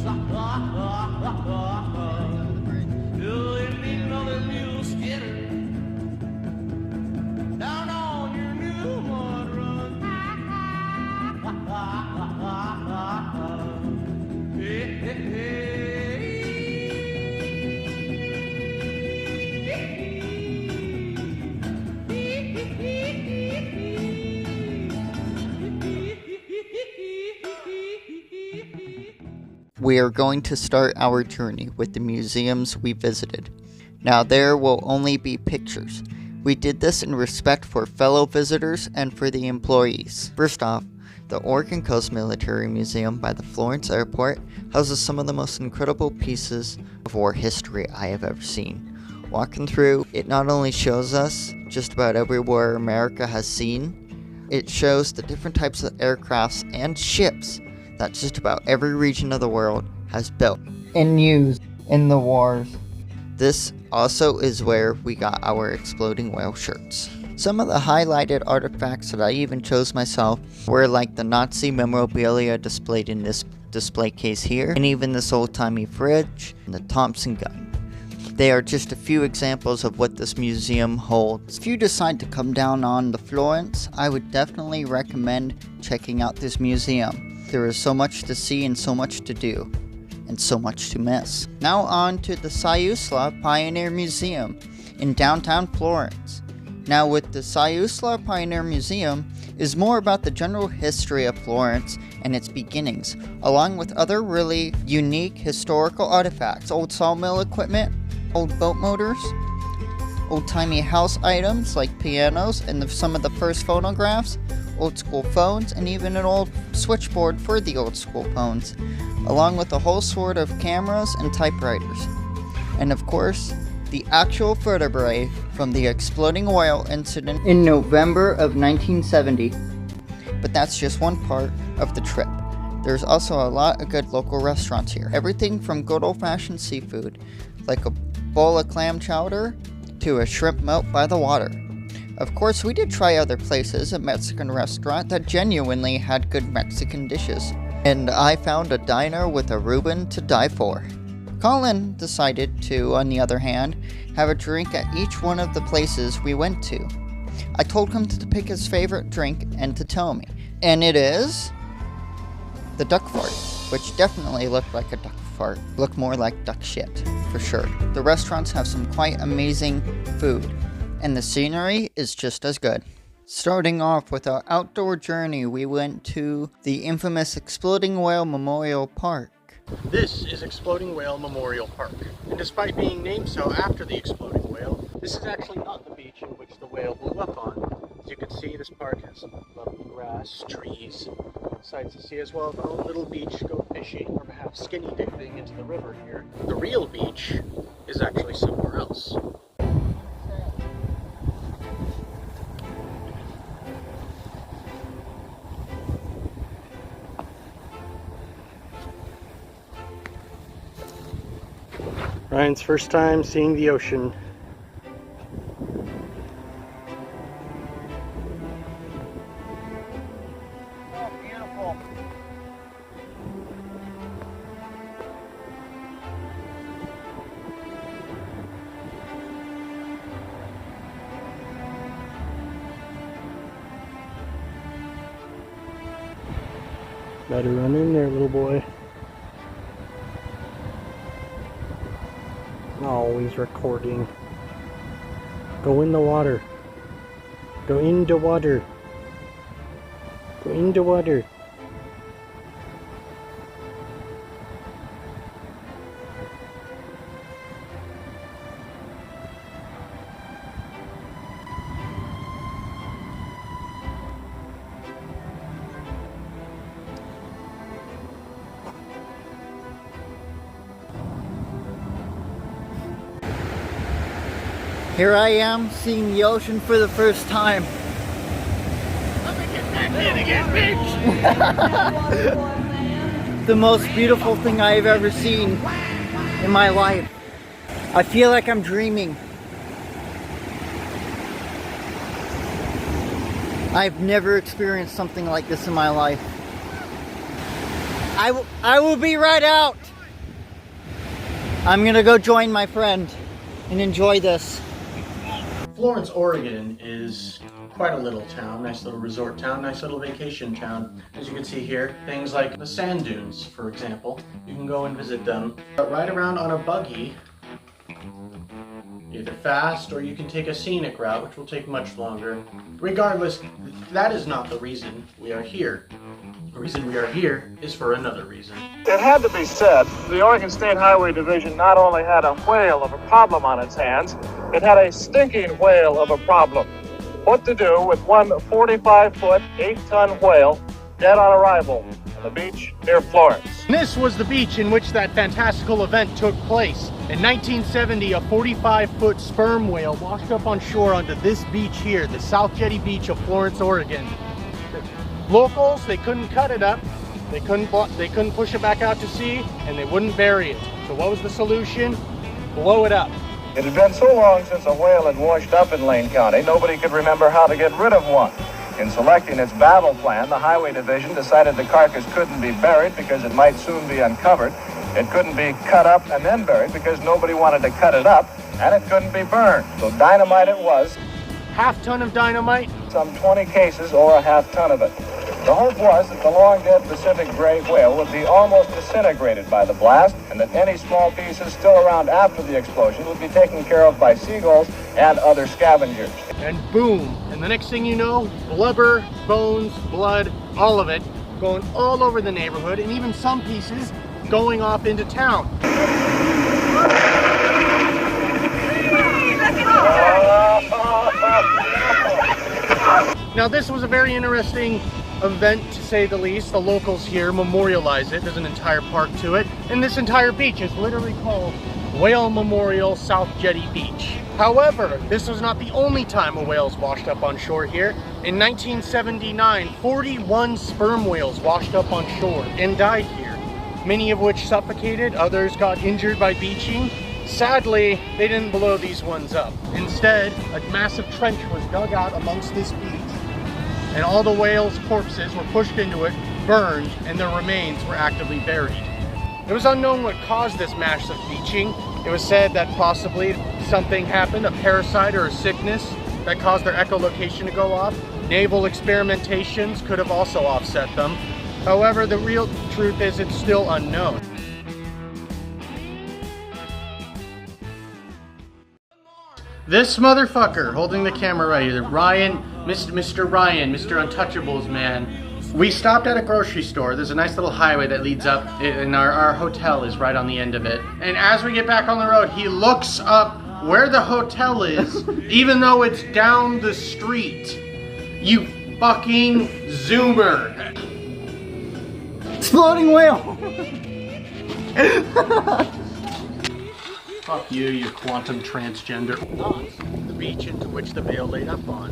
You need another mule skinner down on your new mud run. Hey, hey, We are going to start our journey with the museums we visited. Now there will only be pictures. We did this in respect for fellow visitors and for the employees. First off, the Oregon Coast Military Museum by the Florence Airport houses some of the most incredible pieces of war history I have ever seen. Walking through, it not only shows us just about everywhere America has seen, it shows the different types of aircrafts and ships that just about every region of the world has built and used in the wars. This also is where we got our exploding whale shirts. Some of the highlighted artifacts that I even chose myself were like the Nazi memorabilia displayed in this display case here, and even this old-timey fridge and the Thompson gun. They are just a few examples of what this museum holds. If you decide to come down on the Florence, I would definitely recommend checking out this museum. There is so much to see and so much to do, and so much to miss. Now on to the Siuslaw Pioneer Museum in downtown Florence. Now with the Siuslaw Pioneer Museum is more about the general history of Florence and its beginnings, along with other really unique historical artifacts, old sawmill equipment, old boat motors, old-timey house items like pianos and some of the first phonographs, old school phones, and even an old switchboard for the old school phones, along with a whole sort of cameras and typewriters. And of course, the actual vertebrae from the exploding whale incident in November of 1970. But that's just one part of the trip. There's also a lot of good local restaurants here. Everything from good old-fashioned seafood, like a bowl of clam chowder, to a shrimp melt by the water. Of course, we did try other places, a Mexican restaurant that genuinely had good Mexican dishes. And I found a diner with a Reuben to die for. Colin decided to, on the other hand, have a drink at each one of the places we went to. I told him to pick his favorite drink and to tell me. And it is the duck fart, which definitely looked like a duck fart. Looked more like duck shit, for sure. The restaurants have some quite amazing food, and the scenery is just as good. Starting off with our outdoor journey, we went to the infamous Exploding Whale Memorial Park. This is Exploding Whale Memorial Park, and despite being named so after the exploding whale, this is actually not the beach in which the whale blew up on. As you can see, this park has some lovely grass, trees, sights to see, as well as our own little beach to go fishing, or perhaps skinny dipping into the river here. The real beach is actually somewhere else. Ryan's first time seeing the ocean. Oh, beautiful. Better run in there, little boy. Oh, he's recording. Go in the water. Go in the water. Go in the water. Here I am, seeing the ocean for the first time. Let me get back in again, bitch! The most beautiful thing I've ever seen in my life. I feel like I'm dreaming. I've never experienced something like this in my life. I will be right out. I'm gonna go join my friend and enjoy this. Florence, Oregon is quite a little town, nice little resort town, nice little vacation town. As you can see here, things like the sand dunes, for example, you can go and visit them. Ride around on a buggy, either fast or you can take a scenic route, which will take much longer. Regardless, that is not the reason we are here. The reason we are here is for another reason. It had to be said, the Oregon State Highway Division not only had a whale of a problem on its hands, it had a stinking whale of a problem. What to do with one 45-foot, 8-ton whale dead on arrival on the beach near Florence. This was the beach in which that fantastical event took place. In 1970, a 45-foot sperm whale washed up on shore onto this beach here, the South Jetty Beach of Florence, Oregon. Locals, they couldn't cut it up, they couldn't push it back out to sea, and they wouldn't bury it. So what was the solution? Blow it up. It had been so long since a whale had washed up in Lane County, nobody could remember how to get rid of one. In selecting its battle plan, the Highway Division decided the carcass couldn't be buried because it might soon be uncovered. It couldn't be cut up and then buried because nobody wanted to cut it up, and it couldn't be burned. So dynamite it was. Half-ton of dynamite? Some 20 cases or a half-ton of it. The hope was that the long-dead Pacific gray whale would be almost disintegrated by the blast, and that any small pieces still around after the explosion would be taken care of by seagulls and other scavengers. And boom, and the next thing you know, blubber, bones, blood, all of it going all over the neighborhood, and even some pieces going off into town. Now this was a very interesting event, to say the least. The locals here memorialize it. There's an entire park to it, and this entire beach is literally called Whale Memorial South Jetty Beach. However, this was not the only time a whale's washed up on shore here. In 1979, 41 sperm whales washed up on shore and died here, many of which suffocated, others got injured by beaching. Sadly, they didn't blow these ones up. Instead, a massive trench was dug out amongst this beach, and all the whales' corpses were pushed into it, burned, and their remains were actively buried. It was unknown what caused this massive beaching. It was said that possibly something happened, a parasite or a sickness, that caused their echolocation to go off. Naval experimentations could have also offset them. However, the real truth is it's still unknown. This motherfucker holding the camera right here, Ryan, Mr. Ryan, Mr. Untouchables, man. We stopped at a grocery store. There's a nice little highway that leads up, and our hotel is right on the end of it. And as we get back on the road, he looks up where the hotel is, even though it's down the street. You fucking zoomer. Exploding whale! Fuck you, you quantum transgender. Not the beach into which the whale laid up on.